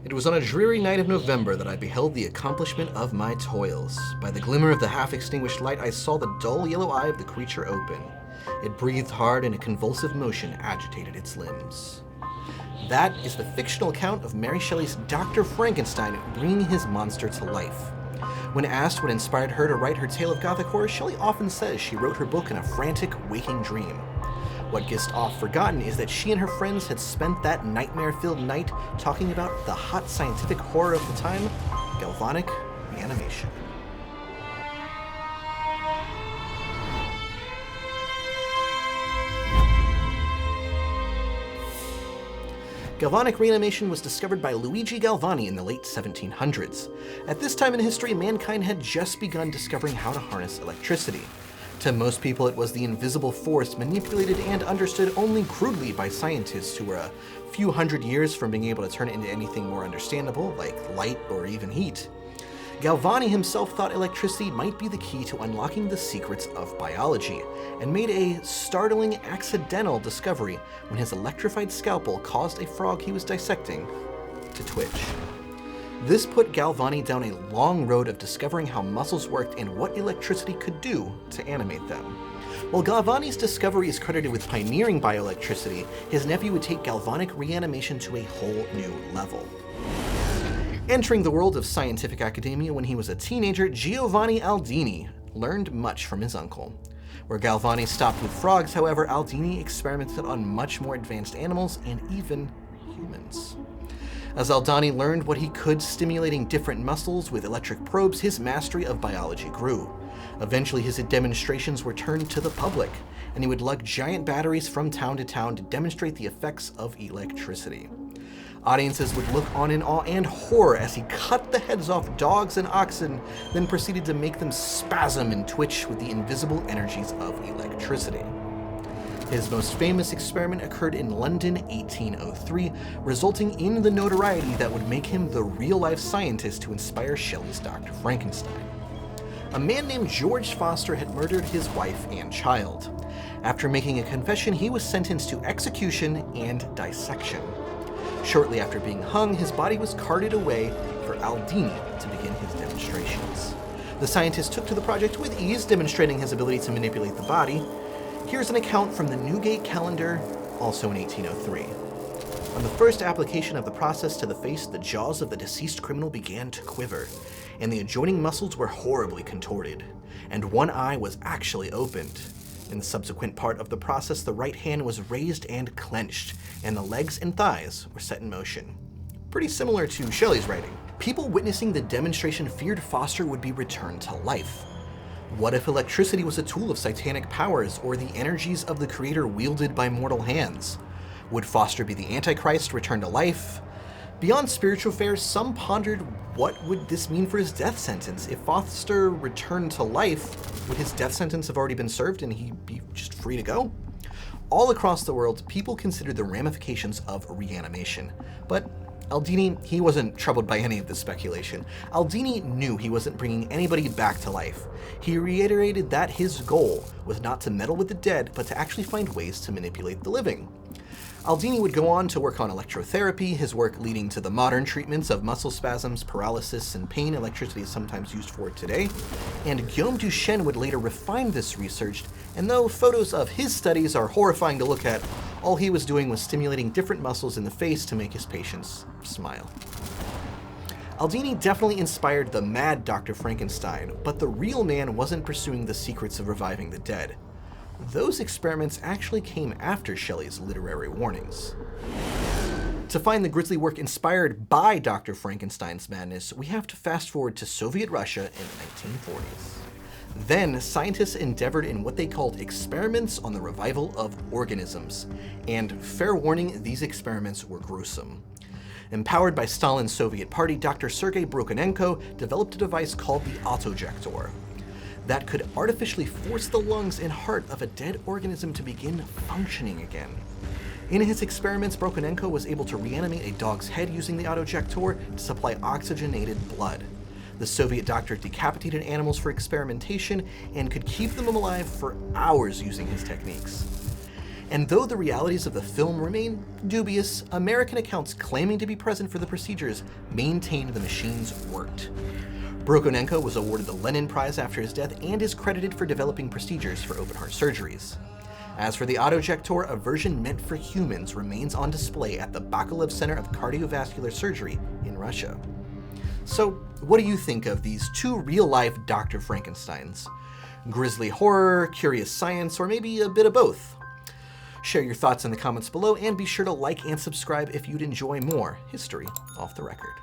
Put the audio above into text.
It was on a dreary night of November that I beheld the accomplishment of my toils. By the glimmer of the half-extinguished light, I saw the dull yellow eye of the creature open. It breathed hard, and a convulsive motion agitated its limbs. That is the fictional account of Mary Shelley's Dr. Frankenstein bringing his monster to life. When asked what inspired her to write her tale of gothic horror, Shelley often says she wrote her book in a frantic, waking dream. What gets oft forgotten is that she and her friends had spent that nightmare-filled night talking about the hot scientific horror of the time, Galvanic Reanimation. Galvanic reanimation was discovered by Luigi Galvani in the late 1700s. At this time in history, mankind had just begun discovering how to harness electricity. To most people, it was the invisible force manipulated and understood only crudely by scientists who were a few hundred years from being able to turn it into anything more understandable, like light or even heat. Galvani himself thought electricity might be the key to unlocking the secrets of biology, and made a startling accidental discovery when his electrified scalpel caused a frog he was dissecting to twitch. This put Galvani down a long road of discovering how muscles worked and what electricity could do to animate them. While Galvani's discovery is credited with pioneering bioelectricity, his nephew would take galvanic reanimation to a whole new level. Entering the world of scientific academia when he was a teenager, Giovanni Aldini learned much from his uncle. Where Galvani stopped with frogs, however, Aldini experimented on much more advanced animals and even humans. As Aldini learned what he could stimulating different muscles with electric probes, his mastery of biology grew. Eventually, his demonstrations were turned to the public, and he would lug giant batteries from town to town to demonstrate the effects of electricity. Audiences would look on in awe and horror as he cut the heads off dogs and oxen, then proceeded to make them spasm and twitch with the invisible energies of electricity. His most famous experiment occurred in London, 1803, resulting in the notoriety that would make him the real-life scientist to inspire Shelley's Dr. Frankenstein. A man named George Foster had murdered his wife and child. After making a confession, he was sentenced to execution and dissection. Shortly after being hung, his body was carted away for Aldini to begin his demonstrations. The scientist took to the project with ease, demonstrating his ability to manipulate the body. Here's an account from the Newgate calendar, also in 1803. On the first application of the process to the face, the jaws of the deceased criminal began to quiver, and the adjoining muscles were horribly contorted, and one eye was actually opened. In the subsequent part of the process, the right hand was raised and clenched, and the legs and thighs were set in motion. Pretty similar to Shelley's writing. People witnessing the demonstration feared Foster would be returned to life. What if electricity was a tool of satanic powers, or the energies of the creator wielded by mortal hands? Would Foster be the Antichrist returned to life? Beyond spiritual affairs, some pondered what would this mean for his death sentence. If Foster returned to life, would his death sentence have already been served and he'd be just free to go? All across the world, people considered the ramifications of reanimation. But Aldini, he wasn't troubled by any of this speculation. Aldini knew he wasn't bringing anybody back to life. He reiterated that his goal was not to meddle with the dead, but to actually find ways to manipulate the living. Aldini would go on to work on electrotherapy, his work leading to the modern treatments of muscle spasms, paralysis, and pain electricity is sometimes used for today. And Guillaume Duchenne would later refine this research, and though photos of his studies are horrifying to look at, all he was doing was stimulating different muscles in the face to make his patients smile. Aldini definitely inspired the mad Dr. Frankenstein, but the real man wasn't pursuing the secrets of reviving the dead. Those experiments actually came after Shelley's literary warnings. To find the grisly work inspired by Dr. Frankenstein's madness, we have to fast forward to Soviet Russia in the 1940s. Then, scientists endeavored in what they called experiments on the revival of organisms, and fair warning, these experiments were gruesome. Empowered by Stalin's Soviet Party, Dr. Sergei Brukhanenko developed a device called the autojector that could artificially force the lungs and heart of a dead organism to begin functioning again. In his experiments, Brukhanenko was able to reanimate a dog's head using the autojector to supply oxygenated blood. The Soviet doctor decapitated animals for experimentation and could keep them alive for hours using his techniques. And though the realities of the film remain dubious, American accounts claiming to be present for the procedures maintain the machines worked. Brokonenko was awarded the Lenin Prize after his death and is credited for developing procedures for open heart surgeries. As for the autojector, a version meant for humans remains on display at the Bakalov Center of Cardiovascular Surgery in Russia. So, what do you think of these two real-life Dr. Frankensteins? Grisly horror, curious science, or maybe a bit of both? Share your thoughts in the comments below, and be sure to like and subscribe if you'd enjoy more History Off the Record.